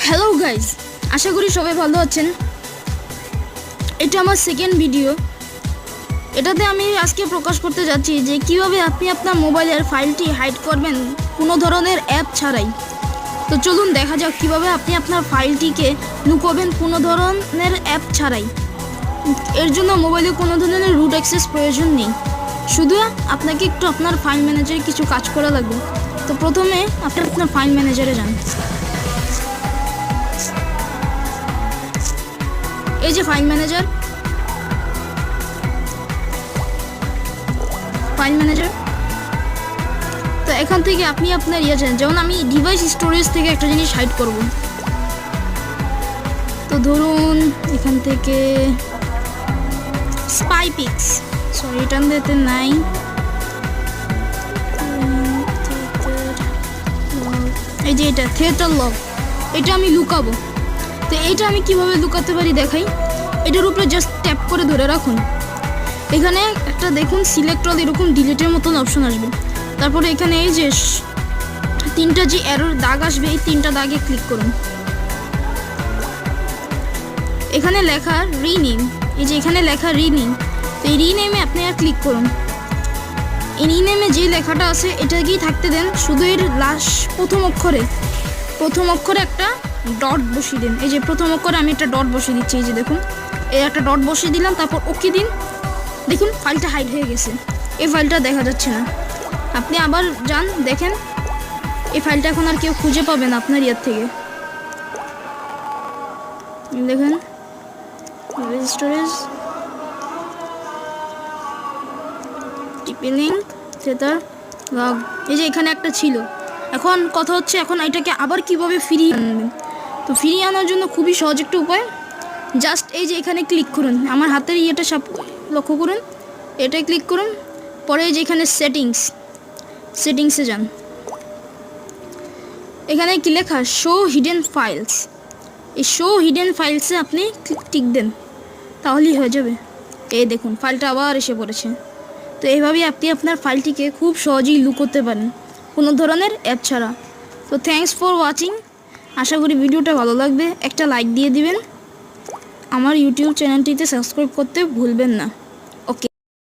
Hello guys, আশা করি সবাই ভালো আছেন। এটা আমার সেকেন্ড ভিডিও। এটাতে আমি আজকে প্রকাশ করতে যাচ্ছি যে কিভাবে আপনি আপনার মোবাইলের ফাইলটি হাইড করবেন কোনো ধরনের অ্যাপ ছাড়াই। তো চলুন দেখা যাক কিভাবে আপনি আপনার ফাইলটিকে লুকোবেন কোনো ধরনের অ্যাপ ছাড়াই। এর জন্য মোবাইলে কোনো ধরনের রুট অ্যাক্সেস প্রয়োজন নেই, শুধু আপনাকে একটু আপনার ফাইল ম্যানেজারে কিছু কাজ করা লাগবে। তো প্রথমে আপনি আপনার ফাইল ম্যানেজারে যান। এই যে ফাইল ম্যানেজার, তো এখান থেকে আপনি আপনার যান। যেমন আমি ডিভাইস স্টোরেজ থেকে একটা জিনিস হাইড করব। তো ধরুন এখান থেকে স্পাইপিক্স, সরি এটা দিতে নাই, এই যে এটা থিয়েটার লগ, এটা আমি লুকাবো। তো এইটা আমি কিভাবে লুকাতে পারি দেখাই। এটার উপরে জাস্ট ট্যাপ করে ধরে রাখুন। এখানে একটা দেখুন সিলেক্ট অল এরকম ডিলিটের মতন অপশন আসবে। তারপরে এখানে এই যে তিনটা যে অ্যারোর দাগ আসবে, এই তিনটা দাগে ক্লিক করুন। এখানে লেখা রিনেম, এই যে এখানে লেখা রিনেম, তো এই রিনেমে আপনি আর ক্লিক করুন। এই রিনেমে যে লেখাটা আছে এটাকেই থাকতে দেন, শুধু এর লাস্ট প্রথম অক্ষরে একটা ডট বসিয়ে দিন। এই যে প্রথম অক্ষরে আমি একটা ডট বসিয়ে দিচ্ছি, এই যে দেখুন এই একটা ডট বসিয়ে দিলাম, তারপর ওকে দিন। দেখুন ফাইলটা হাইড হয়ে গেছে, এই ফাইলটা দেখা যাচ্ছে না। আপনি আবার যান, দেখেন এই ফাইলটা এখন আর কেউ খুঁজে পাবে না আপনার ইয়ার থেকে। দেখেন স্টোরেজ লিঙ্ক থিয়েটার লগ, এই যে এখানে একটা ছিল। এখন কথা হচ্ছে এখন এটাকে আবার কিভাবে ফিরিয়ে আনবেন। তো ফিরিয়ে আনার জন্য খুবই সহজ একটা উপায়, জাস্ট এই যে এখানে ক্লিক করুন, আমার হাতের ইয়েটা সব লক্ষ্য করুন, এটাই ক্লিক করুন। পরে যে এখানে সেটিংসে যান। এখানে কি লেখা শো হিডেন ফাইলস, এই শো হিডেন ফাইলসে আপনি টিক দেন, তাহলেই হয়ে যাবে। এই দেখুন ফাইলটা আবার এসে পড়েছে। তো এইভাবেই আপনি আপনার ফাইলটিকে খুব সহজেই লুক করতে পারেন কোনো ধরনের অ্যাপ ছাড়া। তো থ্যাঙ্কস ফর ওয়াচিং, আশা করি ভিডিওটা ভালো লাগবে। একটা লাইক দিয়ে দিবেন, আমার ইউটিউব চ্যানেলটিতে সাবস্ক্রাইব করতে ভুলবেন না।